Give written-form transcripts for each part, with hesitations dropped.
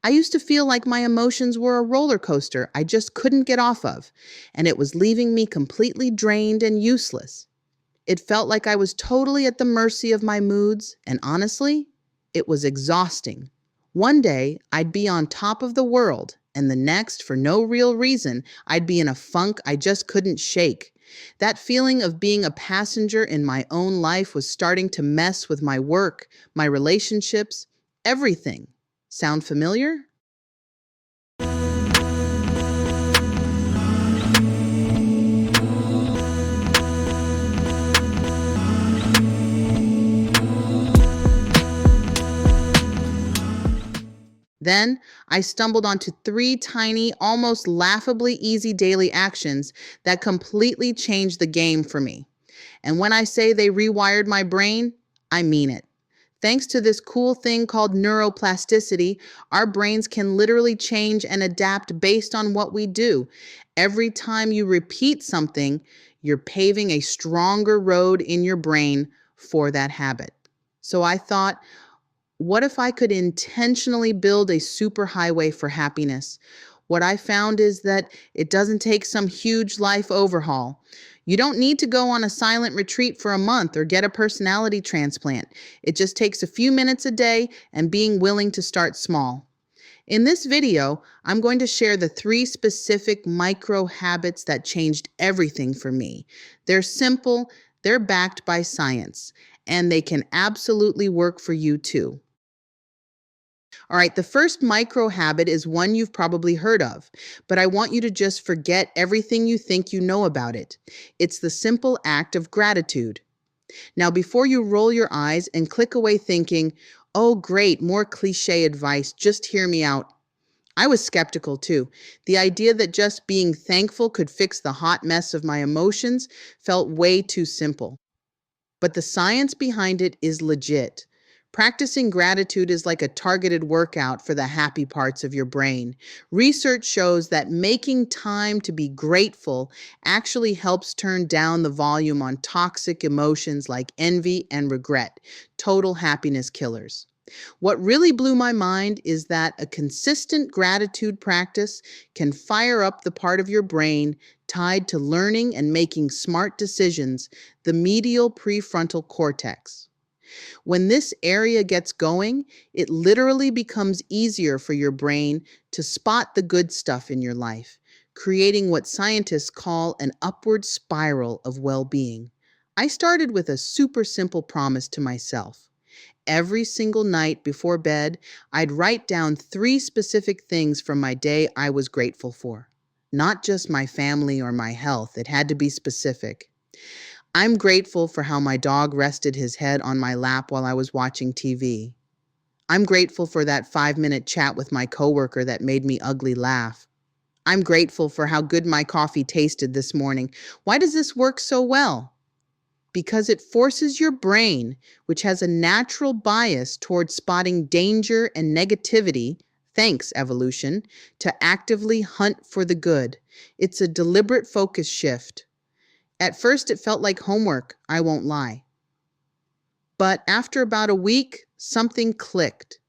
I used to feel like my emotions were a roller coaster I just couldn't get off of, and it was leaving me completely drained and useless. It felt like I was totally at the mercy of my moods, and honestly, it was exhausting. One day, I'd be on top of the world, and the next, for no real reason, I'd be in a funk I just couldn't shake. That feeling of being a passenger in my own life was starting to mess with my work, my relationships, everything. Sound familiar? Then I stumbled onto three tiny, almost laughably easy daily actions that completely changed the game for me. And when I say they rewired my brain, I mean it. Thanks to this cool thing called neuroplasticity, our brains can literally change and adapt based on what we do. Every time you repeat something, you're paving a stronger road in your brain for that habit. So I thought, what if I could intentionally build a superhighway for happiness? What I found is that it doesn't take some huge life overhaul. You don't need to go on a silent retreat for a month or get a personality transplant. It just takes a few minutes a day and being willing to start small. In this video, I'm going to share the three specific micro habits that changed everything for me. They're simple, they're backed by science, and they can absolutely work for you too. All right, the first micro habit is one you've probably heard of, but I want you to just forget everything you think you know about it. It's the simple act of gratitude. Now, before you roll your eyes and click away thinking, oh, great, more cliche advice, just hear me out. I was skeptical too. The idea that just being thankful could fix the hot mess of my emotions felt way too simple. But the science behind it is legit. Practicing gratitude is like a targeted workout for the happy parts of your brain. Research shows that making time to be grateful actually helps turn down the volume on toxic emotions like envy and regret, total happiness killers. What really blew my mind is that a consistent gratitude practice can fire up the part of your brain tied to learning and making smart decisions, the medial prefrontal cortex. When this area gets going, it literally becomes easier for your brain to spot the good stuff in your life, creating what scientists call an upward spiral of well being. I started with a super simple promise to myself. Every single night before bed, I'd write down three specific things from my day I was grateful for. Not just my family or my health, it had to be specific. I'm grateful for how my dog rested his head on my lap while I was watching TV. I'm grateful for that 5-minute chat with my coworker that made me ugly laugh. I'm grateful for how good my coffee tasted this morning. Why does this work so well? Because it forces your brain, which has a natural bias towards spotting danger and negativity, thanks evolution, to actively hunt for the good. It's a deliberate focus shift. At first, it felt like homework, I won't lie. But after about a week, something clicked.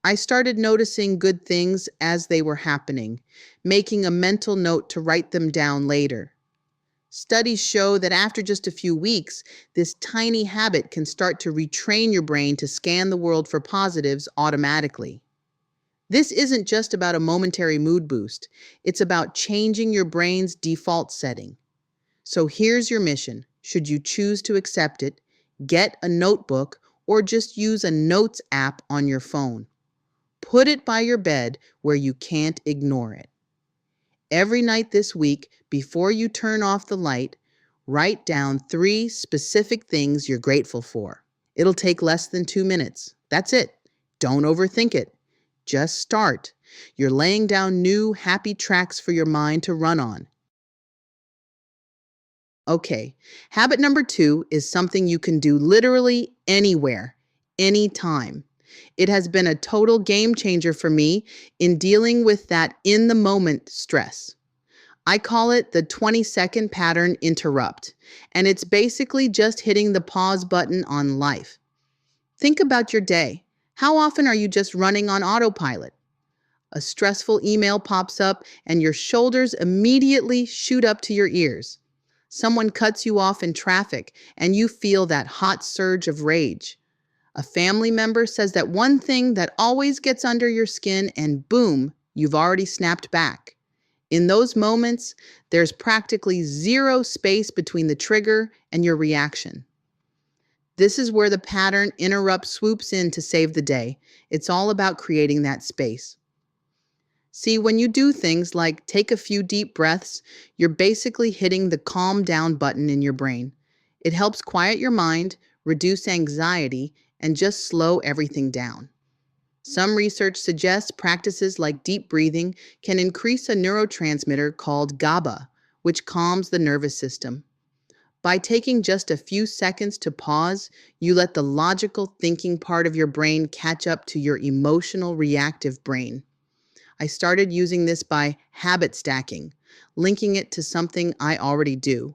I started noticing good things as they were happening, making a mental note to write them down later. Studies show that after just a few weeks, this tiny habit can start to retrain your brain to scan the world for positives automatically. This isn't just about a momentary mood boost, it's about changing your brain's default setting. So here's your mission. Should you choose to accept it, get a notebook or just use a notes app on your phone. Put it by your bed where you can't ignore it. Every night this week, before you turn off the light, write down three specific things you're grateful for. It'll take less than 2 minutes. That's it. Don't overthink it. Just start. You're laying down new, happy tracks for your mind to run on. Okay, habit number 2 is something you can do literally anywhere, anytime. It has been a total game changer for me in dealing with that in the moment stress. I call it the 20-second pattern interrupt, and it's basically just hitting the pause button on life. Think about your day. How often are you just running on autopilot? A stressful email pops up, and your shoulders immediately shoot up to your ears. Someone cuts you off in traffic, and you feel that hot surge of rage. A family member says that one thing that always gets under your skin, and boom, you've already snapped back. In those moments, there's practically zero space between the trigger and your reaction. This is where the pattern interrupt swoops in to save the day. It's all about creating that space. See, when you do things like take a few deep breaths, you're basically hitting the calm down button in your brain. It helps quiet your mind, reduce anxiety, and just slow everything down. Some research suggests practices like deep breathing can increase a neurotransmitter called GABA, which calms the nervous system. By taking just a few seconds to pause, you let the logical thinking part of your brain catch up to your emotional reactive brain. I started using this by habit stacking, linking it to something I already do.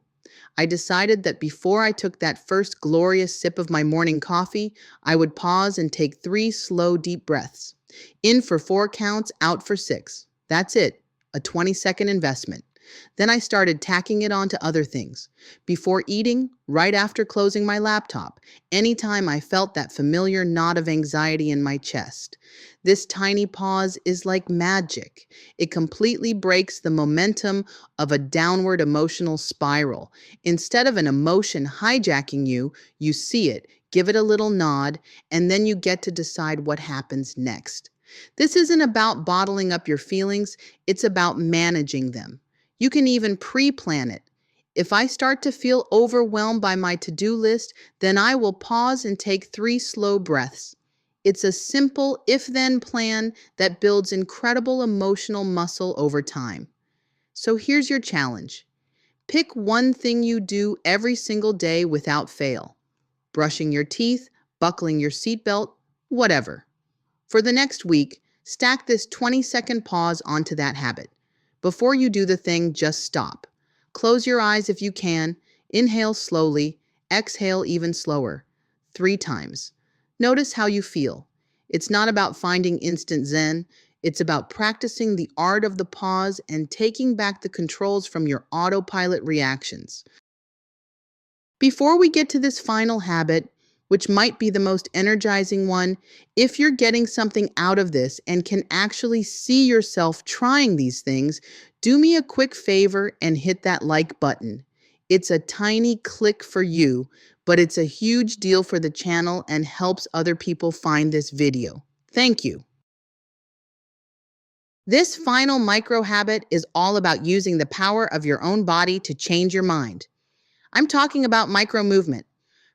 I decided that before I took that first glorious sip of my morning coffee, I would pause and take 3 slow, deep breaths. In for 4 counts, out for 6. That's it, a 20-second investment. Then I started tacking it onto other things. Before eating, right after closing my laptop, anytime I felt that familiar knot of anxiety in my chest. This tiny pause is like magic. It completely breaks the momentum of a downward emotional spiral. Instead of an emotion hijacking you, you see it, give it a little nod, and then you get to decide what happens next. This isn't about bottling up your feelings, it's about managing them. You can even pre-plan it. If I start to feel overwhelmed by my to-do list, then I will pause and take 3 slow breaths. It's a simple if-then plan that builds incredible emotional muscle over time. So here's your challenge. Pick one thing you do every single day without fail. Brushing your teeth, buckling your seatbelt, whatever. For the next week, stack this 20-second pause onto that habit. Before you do the thing, just stop. Close your eyes if you can. Inhale slowly. Exhale even slower. 3 times. Notice how you feel. It's not about finding instant zen. It's about practicing the art of the pause and taking back the controls from your autopilot reactions. Before we get to this final habit, which might be the most energizing one, if you're getting something out of this and can actually see yourself trying these things, do me a quick favor and hit that like button. It's a tiny click for you, but it's a huge deal for the channel and helps other people find this video. Thank you. This final micro habit is all about using the power of your own body to change your mind. I'm talking about micro movement.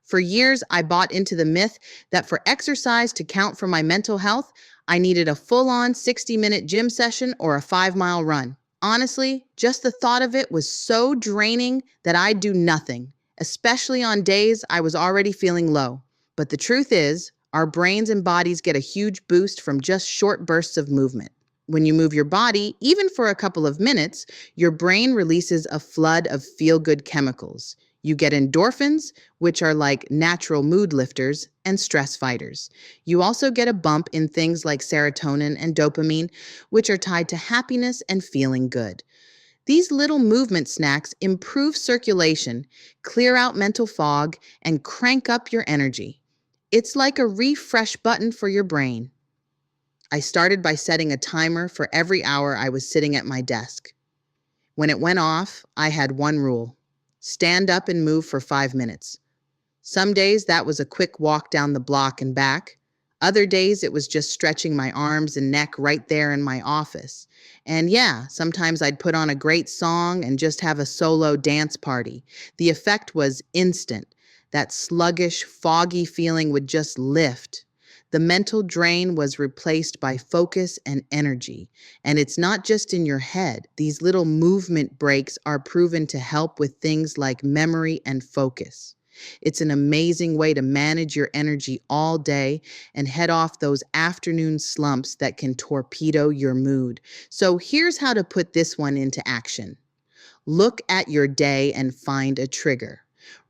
For years, I bought into the myth that for exercise to count for my mental health, I needed a full-on 60-minute gym session or a 5-mile run. Honestly, just the thought of it was so draining that I'd do nothing, especially on days I was already feeling low. But the truth is, our brains and bodies get a huge boost from just short bursts of movement. When you move your body, even for a couple of minutes, your brain releases a flood of feel-good chemicals. You get endorphins, which are like natural mood lifters and stress fighters. You also get a bump in things like serotonin and dopamine, which are tied to happiness and feeling good. These little movement snacks improve circulation, clear out mental fog, and crank up your energy. It's like a refresh button for your brain. I started by setting a timer for every hour I was sitting at my desk. When it went off, I had one rule: stand up and move for 5 minutes. Some days that was a quick walk down the block and back. Other days it was just stretching my arms and neck right there in my office. And yeah, sometimes I'd put on a great song and just have a solo dance party. The effect was instant. That sluggish, foggy feeling would just lift. The mental drain was replaced by focus and energy. And it's not just in your head. These little movement breaks are proven to help with things like memory and focus. It's an amazing way to manage your energy all day and head off those afternoon slumps that can torpedo your mood. So here's how to put this one into action. Look at your day and find a trigger.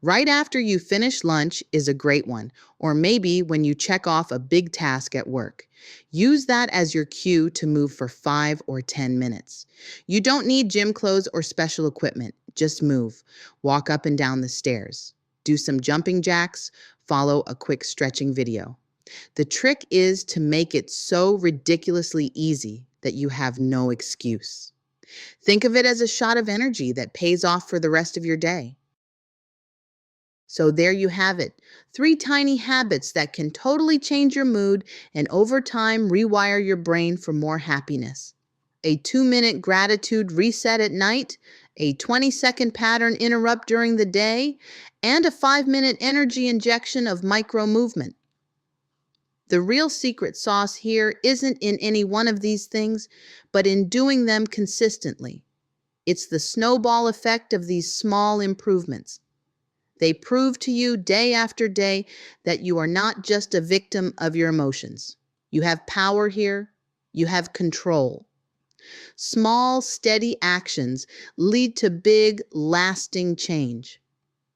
Right after you finish lunch is a great one, or maybe when you check off a big task at work. Use that as your cue to move for 5 or 10 minutes. You don't need gym clothes or special equipment. Just move. Walk up and down the stairs. Do some jumping jacks. Follow a quick stretching video. The trick is to make it so ridiculously easy that you have no excuse. Think of it as a shot of energy that pays off for the rest of your day. So there you have it, 3 tiny habits that can totally change your mood and over time rewire your brain for more happiness. A 2-minute gratitude reset at night, a 20-second pattern interrupt during the day, and a 5-minute energy injection of micro movement. The real secret sauce here isn't in any one of these things, but in doing them consistently. It's the snowball effect of these small improvements. They prove to you day after day that you are not just a victim of your emotions. You have power here. You have control. Small, steady actions lead to big, lasting change.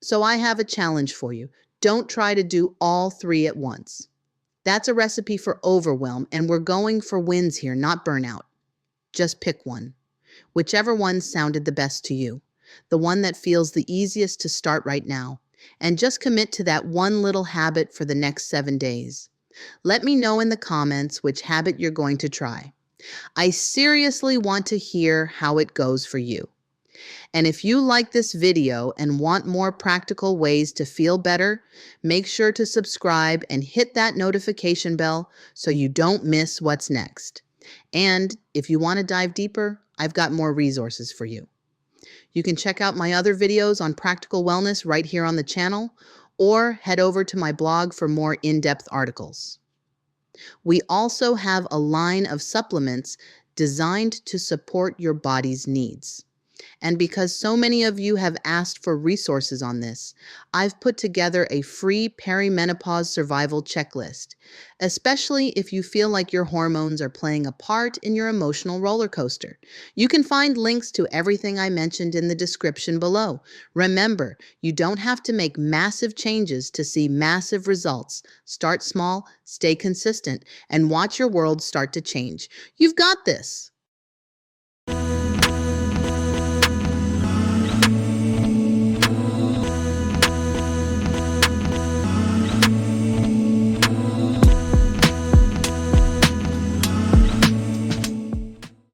So I have a challenge for you. Don't try to do all 3 at once. That's a recipe for overwhelm, and we're going for wins here, not burnout. Just pick one. Whichever one sounded the best to you. The one that feels the easiest to start right now. And just commit to that one little habit for the next 7 days. Let me know in the comments which habit you're going to try. I seriously want to hear how it goes for you. And if you like this video and want more practical ways to feel better, make sure to subscribe and hit that notification bell so you don't miss what's next. And if you want to dive deeper, I've got more resources for you. You can check out my other videos on practical wellness right here on the channel, or head over to my blog for more in-depth articles. We also have a line of supplements designed to support your body's needs. And because so many of you have asked for resources on this, I've put together a free perimenopause survival checklist, especially if you feel like your hormones are playing a part in your emotional roller coaster. You can find links to everything I mentioned in the description below. Remember, you don't have to make massive changes to see massive results. Start small, stay consistent, and watch your world start to change. You've got this.